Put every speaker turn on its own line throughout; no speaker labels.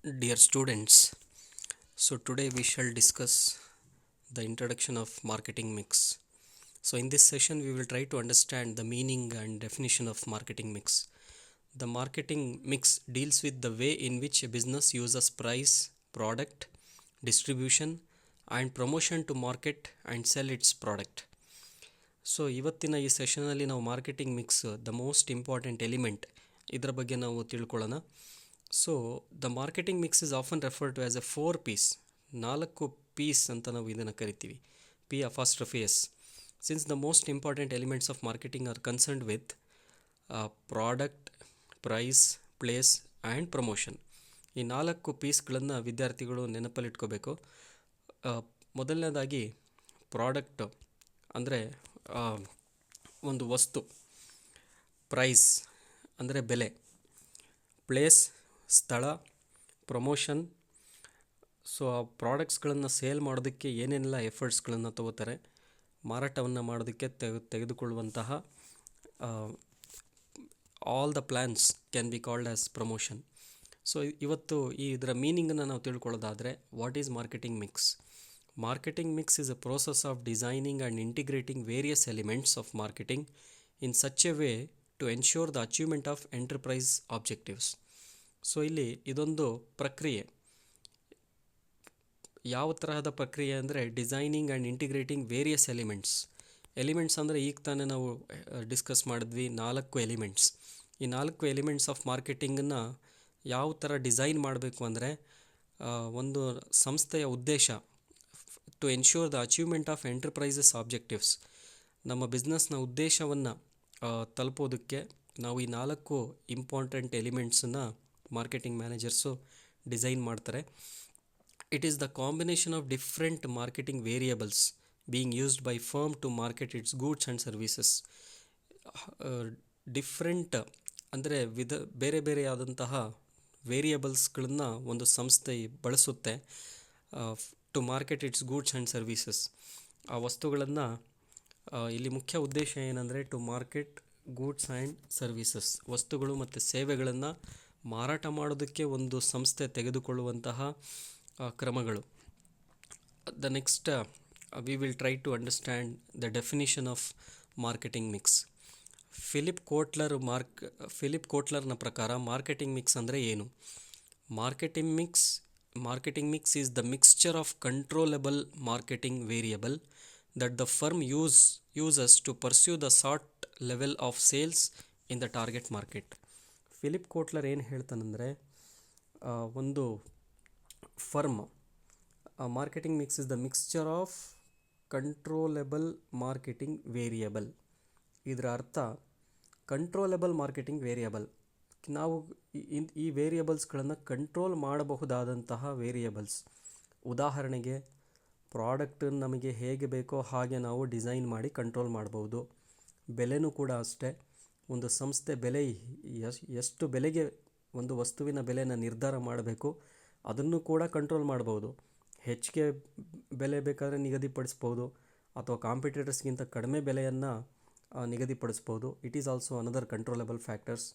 Dear students, so today we shall discuss the introduction of marketing mix. So in this session we will try to understand the meaning and definition of marketing mix. The marketing mix deals with the way in which a business uses price, product, distribution and promotion to market and sell its product. So ಇವತ್ತಿನ ಈ ಸೆಷನಲ್ಲಿ ನಾವು marketing mix the most important element ಇದರ ಬಗ್ಗೆ ನಾವು ತಿಳ್ಕೊಳ್ಳೋಣ. So the marketing mix is often refer to as a 4 Ps, 4 Ps ಅಂತ ನಾವು ಇದನ್ನು ಕರಿತೀವಿ, P apostrophe S. Since the most important elements of marketing are concerned with product, price, place and promotion. ಈ 4 ಪೀಸ್ಗಳನ್ನು ವಿದ್ಯಾರ್ಥಿಗಳು ನೆನಪಲ್ಲಿಟ್ಕೋಬೇಕು. ಮೊದಲನೇದಾಗಿ ಪ್ರಾಡಕ್ಟ್ ಅಂದರೆ ಒಂದು ವಸ್ತು, ಪ್ರೈಸ್ ಅಂದರೆ ಬೆಲೆ, ಪ್ಲೇಸ್ ಸ್ಥಳ, ಪ್ರಮೋಷನ್. ಸೊ ಆ ಪ್ರಾಡಕ್ಟ್ಸ್ಗಳನ್ನು ಸೇಲ್ ಮಾಡೋದಕ್ಕೆ ಏನೇನೆಲ್ಲ ಎಫರ್ಟ್ಸ್ಗಳನ್ನು ತಗೋತಾರೆ, ಮಾರಾಟವನ್ನು ಮಾಡೋದಕ್ಕೆ ತೆಗೆದುಕೊಳ್ಳುವಂತಹ all the plans can be called as promotion. So ಇವತ್ತು ಇದರ ಮೀನಿಂಗನ್ನು ನಾವು ತಿಳ್ಕೊಳ್ಳೋದಾದರೆ, what is marketing mix? Marketing mix is a process of designing and integrating various elements of marketing in such a way to ensure the achievement of enterprise objectives. So ಇಲ್ಲಿ ಇದೊಂದು ಪ್ರಕ್ರಿಯೆ. ಯಾವ ತರಹದ ಪ್ರಕ್ರಿಯೆ ಅಂದರೆ designing and integrating various elements ಅಂದರೆ ಈಗ ತಾನೇ ನಾವು ಡಿಸ್ಕಸ್ ಮಾಡಿದ್ವಿ 4 ಎಲಿಮೆಂಟ್ಸ್. ಈ 4 ಎಲಿಮೆಂಟ್ಸ್ ಆಫ್ ಮಾರ್ಕೆಟಿಂಗನ್ನು ಯಾವ ಥರ ಡಿಸೈನ್ ಮಾಡಬೇಕು ಅಂದರೆ, ಒಂದು ಸಂಸ್ಥೆಯ ಉದ್ದೇಶ to ensure the achievement of enterprises objectives, ನಮ್ಮ ಬಿಸ್ನೆಸ್ನ ಉದ್ದೇಶವನ್ನು ತಲುಪೋದಕ್ಕೆ ನಾವು ಈ 4 ಇಂಪಾರ್ಟೆಂಟ್ ಎಲಿಮೆಂಟ್ಸನ್ನು ಮಾರ್ಕೆಟಿಂಗ್ ಮ್ಯಾನೇಜರ್ಸು ಡಿಸೈನ್ ಮಾಡ್ತಾರೆ. It is the combination of different marketing variables being used by firm to market its goods and services. Different ಅಂದರೆ ಬೇರೆ ಬೇರೆಯಾದಂತಹ ವೇರಿಯಬಲ್ಸ್ಗಳನ್ನು ಒಂದು ಸಂಸ್ಥೆ ಬಳಸುತ್ತೆ to market its goods and services. ಆ ವಸ್ತುಗಳನ್ನು ಇಲ್ಲಿ ಮುಖ್ಯ ಉದ್ದೇಶ ಏನಂದರೆ to market goods and services, ವಸ್ತುಗಳು ಮತ್ತು ಸೇವೆಗಳನ್ನು ಮಾರಾಟ ಮಾಡೋದಕ್ಕೆ ಒಂದು ಸಂಸ್ಥೆ ತೆಗೆದುಕೊಳ್ಳುವಂತಹ ಕ್ರಮಗಳು. The next we will try to understand the definition of marketing mix. Philip ಕೋಟ್ಲರ್ನ ಪ್ರಕಾರ ಮಾರ್ಕೆಟಿಂಗ್ ಮಿಕ್ಸ್ ಅಂದರೆ ಏನು? Marketing mix is the mixture of controllable marketing variable that the firm uses to pursue the sought level of sales in the target market. Philip Kotler ಏನು ಹೇಳ್ತಾನಂದರೆ, ಒಂದು firm marketing mix is the mixture of controllable marketing variable. ಇದರ ಅರ್ಥ controllable marketing variable, ನಾವು ಈ ವೇರಿಯಬಲ್ಸ್ಗಳನ್ನು control ಮಾಡಬಹುದಾದಂತಹ variables. ಉದಾಹರಣೆಗೆ ಪ್ರಾಡಕ್ಟ್ ನಮಗೆ ಹೇಗೆ ಬೇಕೋ ಹಾಗೆ ನಾವು ಡಿಸೈನ್ ಮಾಡಿ ಕಂಟ್ರೋಲ್ ಮಾಡ್ಬೋದು. ಬೆಲೆನೂ ಕೂಡ ಅಷ್ಟೇ, ಒಂದು ಸಂಸ್ಥೆ ಬೆಲೆ ಎಷ್ಟು ಬೆಲೆಗೆ ಒಂದು ವಸ್ತುವಿನ ಬೆಲೆನ ನಿರ್ಧಾರ ಮಾಡಬೇಕು ಅದನ್ನು ಕೂಡ ಕಂಟ್ರೋಲ್ ಮಾಡ್ಬೋದು. ಹೆಚ್ಚಿಗೆ ಬೆಲೆ ಬೇಕಾದರೆ ನಿಗದಿಪಡಿಸ್ಬೋದು ಅಥವಾ ಕಾಂಪಿಟೇಟರ್ಸ್ಗಿಂತ ಕಡಿಮೆ ಬೆಲೆಯನ್ನು ನಿಗದಿಪಡಿಸ್ಬೋದು. It is also another controllable factors.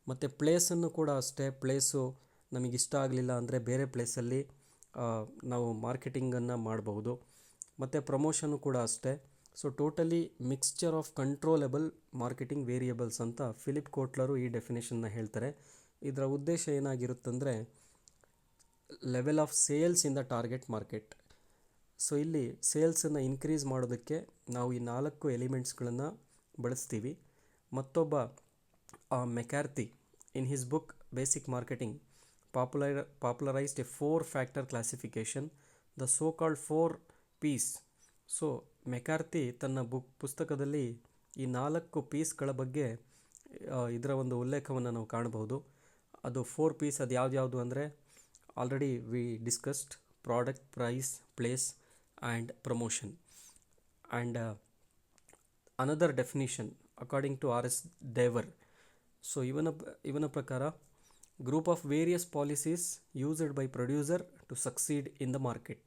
ಮತ್ತು ಪ್ಲೇಸನ್ನು ಕೂಡ ಅಷ್ಟೇ, ಪ್ಲೇಸು ನಮಗಿಷ್ಟ ಆಗಲಿಲ್ಲ ಅಂದರೆ ಬೇರೆ ಪ್ಲೇಸಲ್ಲಿ ನಾವು ಮಾರ್ಕೆಟಿಂಗನ್ನು ಮಾಡಬಹುದು. ಮತ್ತು ಪ್ರಮೋಷನ್ನು ಕೂಡ ಅಷ್ಟೇ. So totally mixture of controllable marketing variables ಅಂತ ಫಿಲಿಪ್ ಕೋಟ್ಲರು ಈ ಡೆಫಿನೇಷನ್ನ ಹೇಳ್ತಾರೆ. ಇದರ ಉದ್ದೇಶ ಏನಾಗಿರುತ್ತಂದರೆ level of sales in the target market. So ಇಲ್ಲಿ ಸೇಲ್ಸನ್ನು ಇನ್ಕ್ರೀಸ್ ಮಾಡೋದಕ್ಕೆ ನಾವು ಈ 4 ಎಲಿಮೆಂಟ್ಸ್ಗಳನ್ನು ಬಳಸ್ತೀವಿ. ಮತ್ತೊಬ್ಬ McCarthy in his book basic marketing popularized a 4-factor classification, the so called 4 Ps. So McCarthy ತನ್ನ ಪುಸ್ತಕದಲ್ಲಿ ಈ 4 ಪೀಸ್ಗಳ ಬಗ್ಗೆ ಇದರ ಒಂದು ಉಲ್ಲೇಖವನ್ನು ನಾವು ಕಾಣಬಹುದು. ಅದು 4 ಪೀಸ್ ಅದು ಯಾವ್ದು ಅಂದರೆ, already we discussed product, price, place and promotion. And another definition according to R.S. Davar. So ಇವನ ಪ್ರಕಾರ group of various policies used by producer to succeed in the market.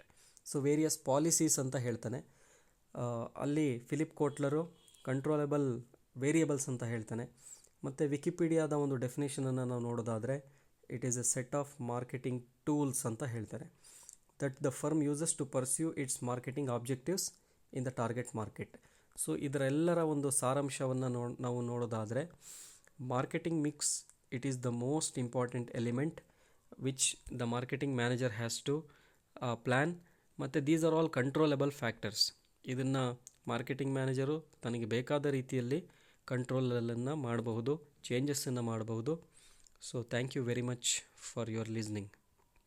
So various policies ಅಂತ ಹೇಳ್ತಾನೆ. ಅಲ್ಲಿ Philip ಕೋಟ್ಲರು ಕಂಟ್ರೋಲೆಬಲ್ variables ಅಂತ ಹೇಳ್ತಾನೆ. ಮತ್ತು ವಿಕಿಪೀಡಿಯಾದ ಒಂದು ಡೆಫಿನೇಷನನ್ನು ನಾವು ನೋಡೋದಾದರೆ, it is a set of marketing tools ಅಂತ ಹೇಳ್ತಾರೆ that the firm uses to pursue its marketing objectives in the target market. So ಇದರೆಲ್ಲರ ಒಂದು ಸಾರಾಂಶವನ್ನು ನಾವು ನೋಡೋದಾದರೆ, marketing mix it is the most important element which the marketing manager has to plan, ಮತ್ತು these are all controllable factors. ಇದನ್ನು marketing manager ತನಗೆ ಬೇಕಾದ ರೀತಿಯಲ್ಲಿ ಕಂಟ್ರೋಲನ್ನು ಮಾಡಬಹುದು, ಚೇಂಜಸ್ಸನ್ನು ಮಾಡಬಹುದು. So thank you very much for your listening.